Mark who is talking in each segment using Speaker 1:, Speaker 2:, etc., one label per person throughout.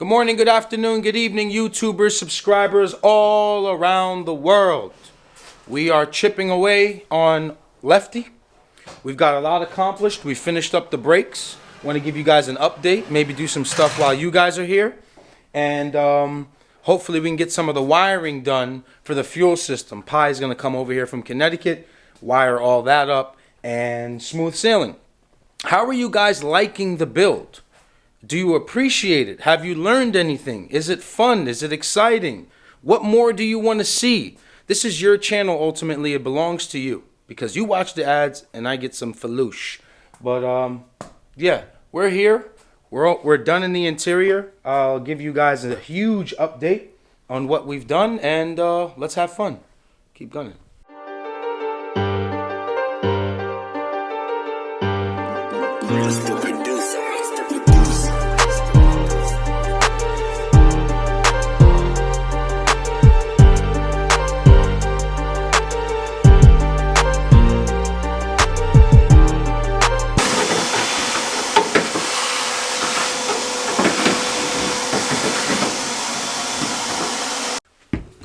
Speaker 1: Good morning, good afternoon, good evening, YouTubers, subscribers all around the world. We are chipping away on Lefty. We've got a lot accomplished. We finished up the brakes. Want to give you guys an update, maybe do some stuff while you guys are here. And hopefully we can get some of the wiring done for the fuel system. Pie's going to come over here from Connecticut, wire all that up, and smooth sailing. How are you guys liking the build? Do you appreciate it? Have you learned anything? Is it fun? Is it exciting? What more do you want to see? This is your channel ultimately. It belongs to you because you watch the ads and I get some falouche. But yeah, we're here. We're done in the interior. I'll give you guys a huge update on what we've done and let's have fun. Keep gunning.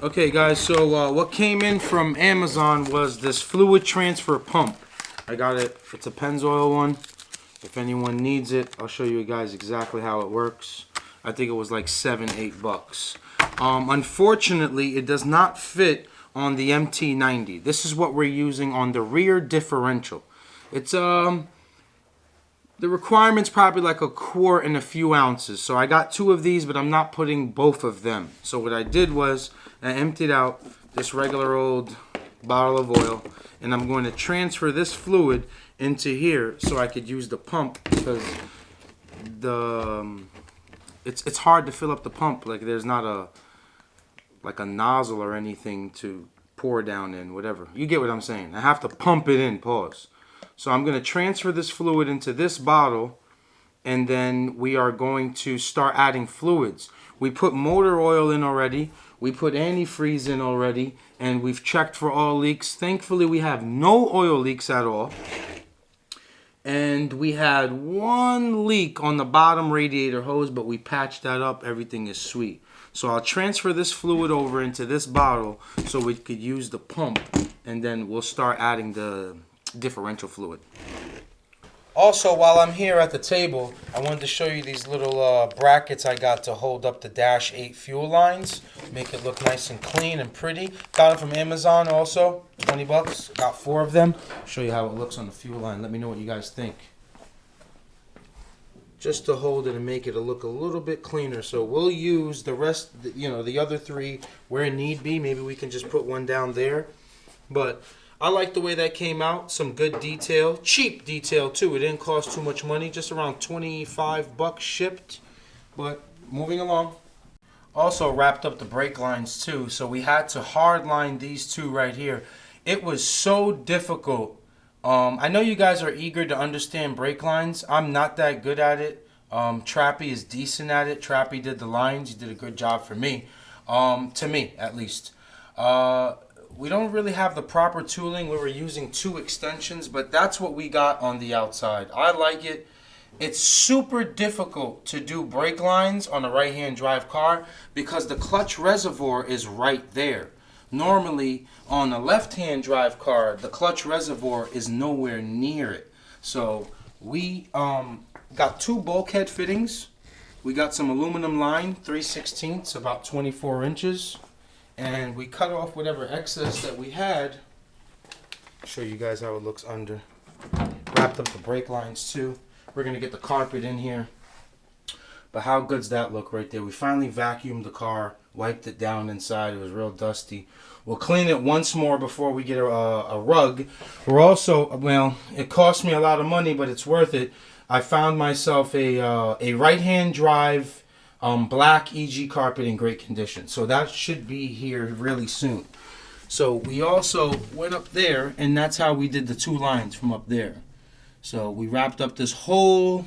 Speaker 1: Okay guys, so what came in from Amazon was this fluid transfer pump. I got it, it's a Pennzoil one. If anyone needs it, I'll show you guys exactly how it works. I think it was like $7-8. Unfortunately, it does not fit on the MT90. This is what we're using on the rear differential. It's the requirement's probably like a quart and a few ounces. So I got 2 of these, but I'm not putting both of them. So what I did was I emptied out this regular old bottle of oil, and I'm going to transfer this fluid into here so I could use the pump because it's hard to fill up the pump. Like there's not a nozzle or anything to pour down in, whatever. You get what I'm saying. I have to pump it in, pause. So I'm going to transfer this fluid into this bottle, and then we are going to start adding fluids. We put motor oil in already. We put antifreeze in already, and we've checked for all leaks. Thankfully, we have no oil leaks at all. And we had 1 leak on the bottom radiator hose, but we patched that up. Everything is sweet. So I'll transfer this fluid over into this bottle so we could use the pump, and then we'll start adding the differential fluid. Also, while I'm here at the table, I wanted to show you these little brackets I got to hold up the Dash 8 fuel lines. Make it look nice and clean and pretty. Got them from Amazon also, $20. Got 4 of them. Show you how it looks on the fuel line. Let me know what you guys think. Just to hold it and make it look a little bit cleaner. So we'll use the rest, the other 3 where need be. Maybe we can just put one down there. But I like the way that came out. Some good detail. Cheap detail too. It didn't cost too much money. Just around $25 shipped. But moving along. Also wrapped up the brake lines too. So we had to hard line these 2 right here. It was so difficult. I know you guys are eager to understand brake lines. I'm not that good at it. Trappy is decent at it. Trappy did the lines. He did a good job for me. To me, at least. We don't really have the proper tooling. We were using 2 extensions, but that's what we got on the outside. I like it. It's super difficult to do brake lines on a right-hand drive car because the clutch reservoir is right there. Normally, on a left-hand drive car, the clutch reservoir is nowhere near it. So we got 2 bulkhead fittings. We got some aluminum line, 3/16, about 24 inches. And we cut off whatever excess that we had. Show you guys how it looks under. Wrapped up the brake lines too. We're going to get the carpet in here. But how good's that look right there? We finally vacuumed the car, wiped it down inside. It was real dusty. We'll clean it once more before we get a rug. We're also, well, it cost me a lot of money, but it's worth it. I found myself a right-hand drive black EG carpet in great condition. So that should be here really soon. So we also went up there, and that's how we did the 2 lines from up there. So we wrapped up this whole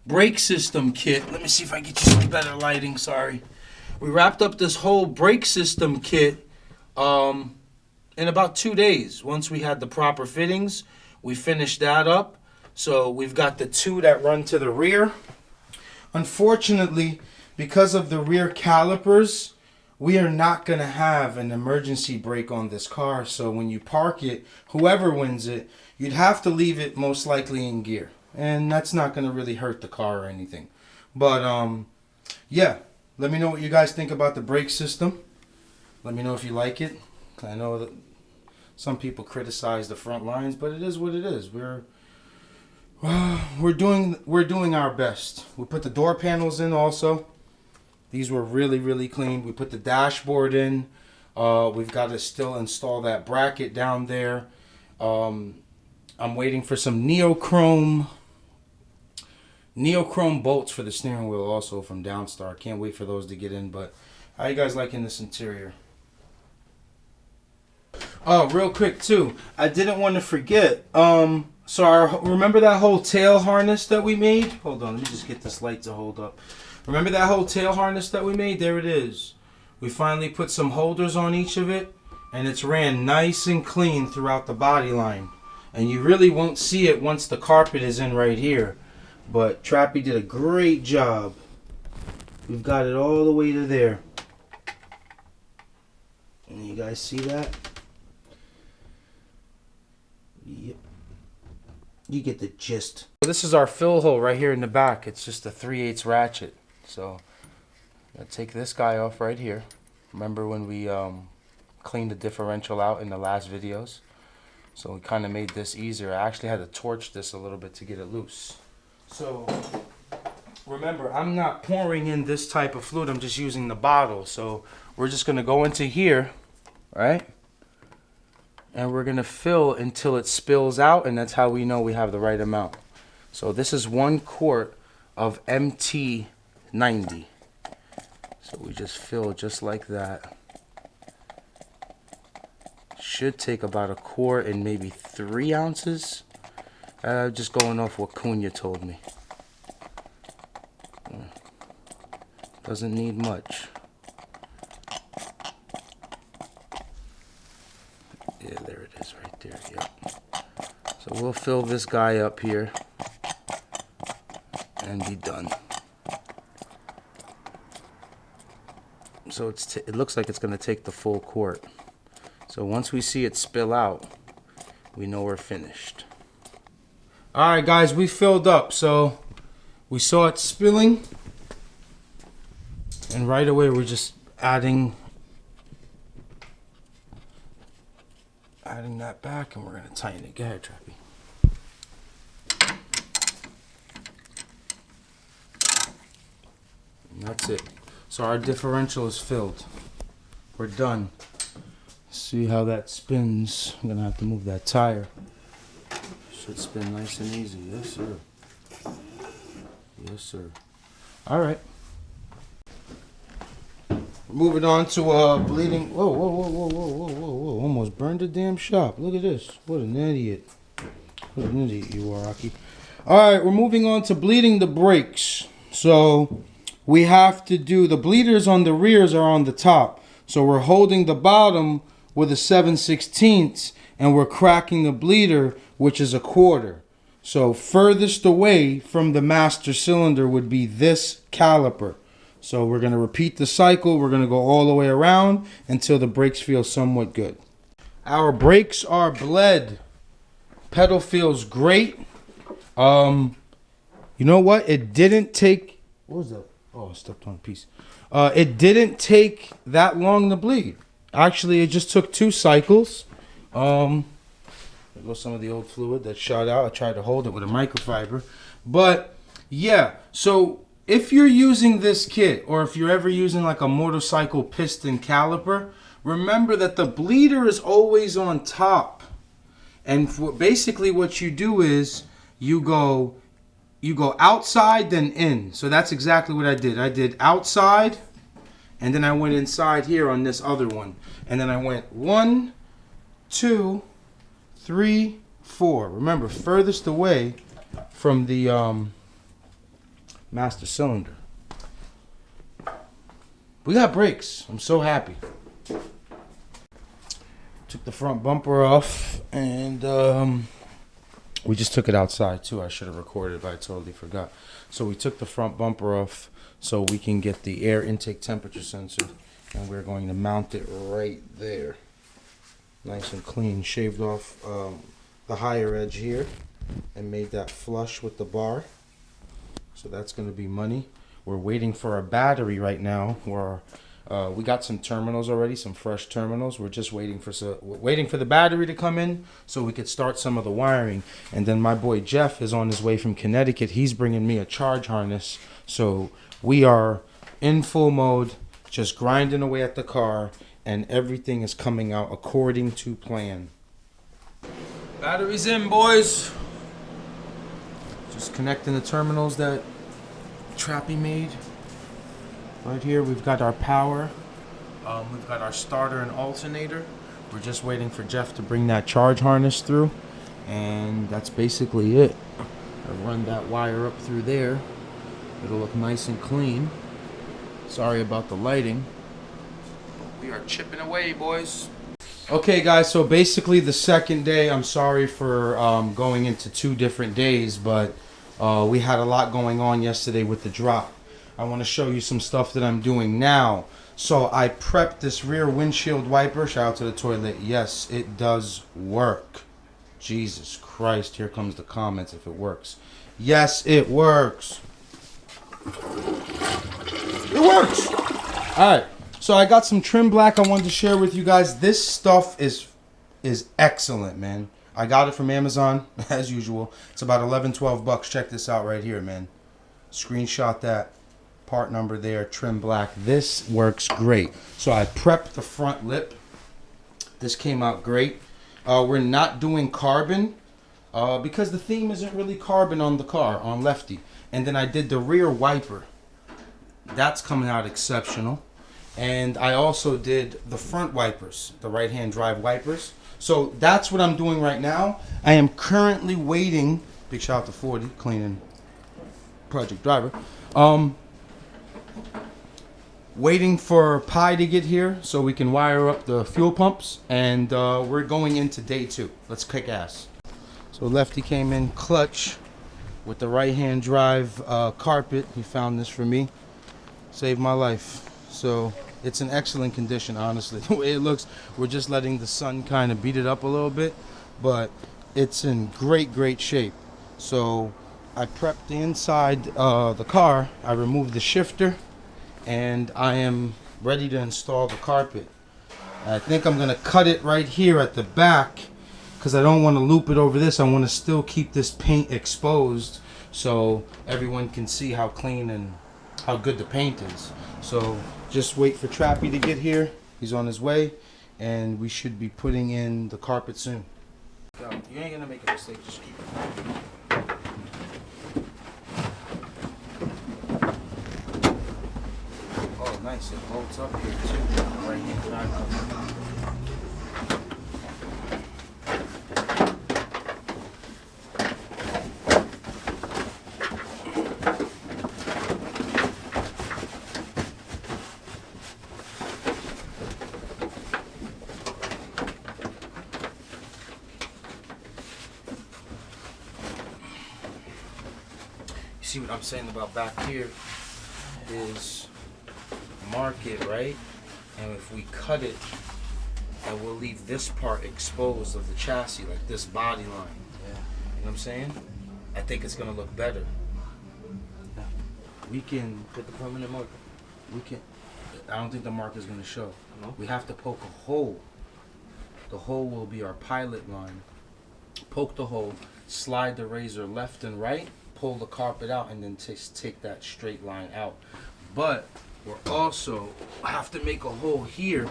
Speaker 1: brake system kit. Let me see if I get you some better lighting, sorry. We wrapped up this whole brake system kit in about 2 days. Once we had the proper fittings, we finished that up. So we've got the 2 that run to the rear. Unfortunately, because of the rear calipers, we are not going to have an emergency brake on this car. So when you park it, whoever wins it, you'd have to leave it most likely in gear. And that's not going to really hurt the car or anything. But yeah, let me know what you guys think about the brake system. Let me know if you like it. I know that some people criticize the front lines, but it is what it is. We're doing our best. We put the door panels in also. These were really clean. We put the dashboard in. We've got to still install that bracket down there. I'm waiting for some neochrome bolts for the steering wheel also from Downstar. Can't wait for those to get in. But how you guys liking this interior? Oh, real quick too, I didn't want to forget. So remember that whole tail harness that we made? Hold on, let me just get this light to hold up. Remember that whole tail harness that we made? There it is. We finally put some holders on each of it, and it's ran nice and clean throughout the body line. And you really won't see it once the carpet is in right here. But Trappy did a great job. We've got it all the way to there. And you guys see that? Yep. You get the gist. This is our fill hole right here in the back. It's just a 3/8 ratchet. So I'm gonna take this guy off right here. Remember when we cleaned the differential out in the last videos? So we kind of made this easier. I actually had to torch this a little bit to get it loose. So remember, I'm not pouring in this type of fluid. I'm just using the bottle. So we're just gonna go into here, right? And we're gonna fill until it spills out, and that's how we know we have the right amount. So this is 1 quart of MT90. So we just fill just like that. Should take about 1 quart and maybe 3 ounces. Just going off what Cunha told me. Doesn't need much. Yeah, there it is right there. Yep. So we'll fill this guy up here and be done. So it looks like it's going to take the full quart. So once we see it spill out, we know we're finished. All right, guys, we filled up. So we saw it spilling, and right away we're just adding that back, and we're going to tighten it. Go ahead, Trappy. And that's it. So our differential is filled. We're done. See how that spins. I'm going to have to move that tire. Should spin nice and easy. Yes, sir. Yes, sir. All right. Moving on to bleeding. Whoa. Almost burned the damn shop. Look at this. What an idiot. What an idiot you are, Rocky. All right, we're moving on to bleeding the brakes. So we have to do, the bleeders on the rears are on the top. So we're holding the bottom with a 7/16 and we're cracking the bleeder, which is 1/4. So furthest away from the master cylinder would be this caliper. So we're going to repeat the cycle. We're going to go all the way around until the brakes feel somewhat good. Our brakes are bled. Pedal feels great. You know what? It didn't take... What was that? Oh, I stepped on a piece. It didn't take that long to bleed. Actually, it just took 2 cycles. There goes some of the old fluid that shot out. I tried to hold it with a microfiber. But, yeah. So, if you're using this kit, or if you're ever using like a motorcycle piston caliper, remember that the bleeder is always on top. And basically what you do is you go outside then in. So that's exactly what I did. I did outside and then I went inside here on this other one. And then I went 1, 2, 3, 4. Remember, furthest away from the master cylinder. We got brakes. I'm so happy. Took the front bumper off, and we just took it outside too. I should have recorded, but I totally forgot. So we took the front bumper off so we can get the air intake temperature sensor, and we're going to mount it right there. Nice and clean. Shaved off the higher edge here and made that flush with the bar. So that's going to be money. We're waiting for a battery right now. We got some terminals already, some fresh terminals. We're just waiting for the battery to come in so we could start some of the wiring. And then my boy Jeff is on his way from Connecticut. He's bringing me a charge harness. So we are in full mode, just grinding away at the car, and everything is coming out according to plan. Battery's in, boys. Just connecting the terminals that Trappy made. Right here we've got our power. We've got our starter and alternator. We're just waiting for Jeff to bring that charge harness through, and that's basically it. I run that wire up through there. It'll look nice and clean. Sorry about the lighting. We are chipping away, boys. Okay, guys, so basically the second day, I'm sorry for going into 2 different days, but we had a lot going on yesterday with the drop. I want to show you some stuff that I'm doing now. So I prepped this rear windshield wiper. Shout out to the toilet. Yes, it does work. Jesus Christ, here comes the comments if it works. Yes, it works. It works. All right. So I got some trim black I wanted to share with you guys. This stuff is excellent, man. I got it from Amazon, as usual. It's about 11, 12 bucks. Check this out right here, man. Screenshot that. Part number there, trim black. This works great. So I prepped the front lip. This came out great. We're not doing carbon because the theme isn't really carbon on the car, on Lefty. And then I did the rear wiper. That's coming out exceptional. And I also did the front wipers, the right-hand drive wipers. So that's what I'm doing right now. I am currently waiting. Big shout out to 40, cleaning project driver. Waiting for Pi to get here so we can wire up the fuel pumps. And we're going into day 2. Let's kick ass. So Lefty came in clutch with the right-hand drive carpet. He found this for me. Saved my life. So it's in excellent condition, honestly. The way it looks, we're just letting the sun kind of beat it up a little bit, but it's in great shape. So I prepped the inside the car. I removed the shifter, and I am ready to install the carpet. I think I'm gonna cut it right here at the back because I don't want to loop it over this. I want to still keep this paint exposed so everyone can see how clean and how good the paint is. So just wait for Trappy to get here. He's on his way, and we should be putting in the carpet soon. Yo, you ain't gonna make a mistake. Just keep it. Oh, nice. It bolts up here too. Right-hand drive. See what I'm saying about back here is mark it, right? And if we cut it, and we'll leave this part exposed of the chassis, like this body line. Yeah. You know what I'm saying? I think it's gonna look better. Yeah. We can put the permanent marker. We can. I don't think the mark is gonna show. No? We have to poke a hole. The hole will be our pilot line. Poke the hole, slide the razor left and right, pull the carpet out, and then take that straight line out. But we're also have to make a hole here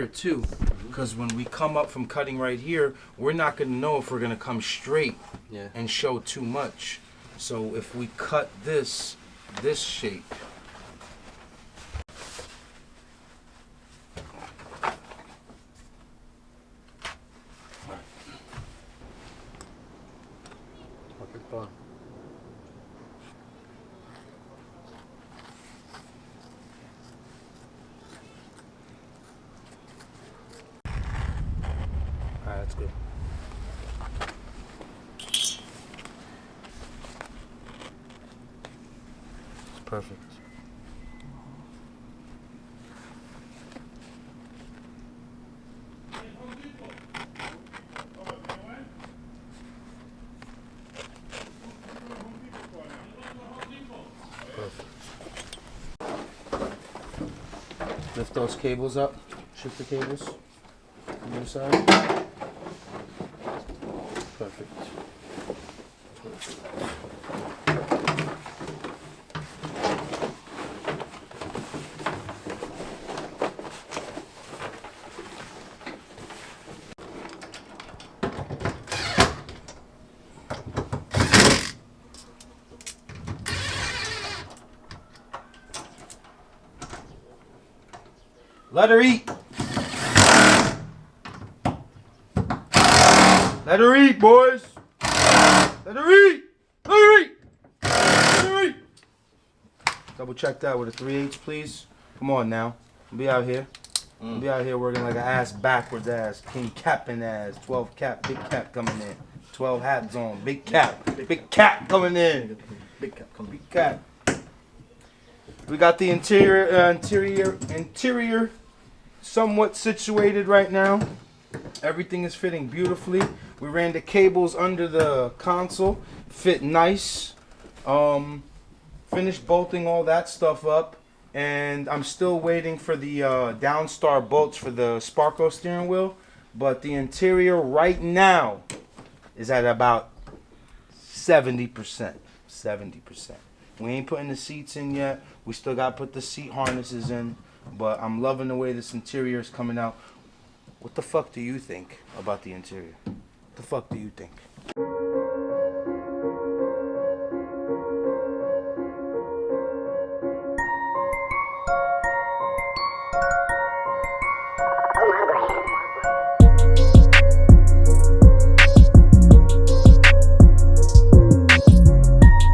Speaker 1: too, because when we come up from cutting right here, we're not going to know if we're going to come straight and show too much. So if we cut this shape, that's good. Perfect. Perfect. Lift those cables up. Shift the cables on the side. Perfect. Let her eat. Let her eat, boys. Let her eat. Let her eat. Let her eat. Double check that with a 3/8, please. Come on now. We'll be out here. We'll be out here working like an ass backwards ass. King capping ass. 12 cap, big cap coming in. 12 hats on. Big cap. Big cap coming in.
Speaker 2: Big cap coming.
Speaker 1: Big cap. We got the interior somewhat situated right now. Everything is fitting beautifully. We ran the cables under the console, fit nice. Finished bolting all that stuff up, and I'm still waiting for the Downstar bolts for the Sparko steering wheel. But the interior right now is at about 70%. 70%. We ain't putting the seats in yet. We still got to put the seat harnesses in. But I'm loving the way this interior is coming out. What the fuck do you think about the interior? What the fuck do you think?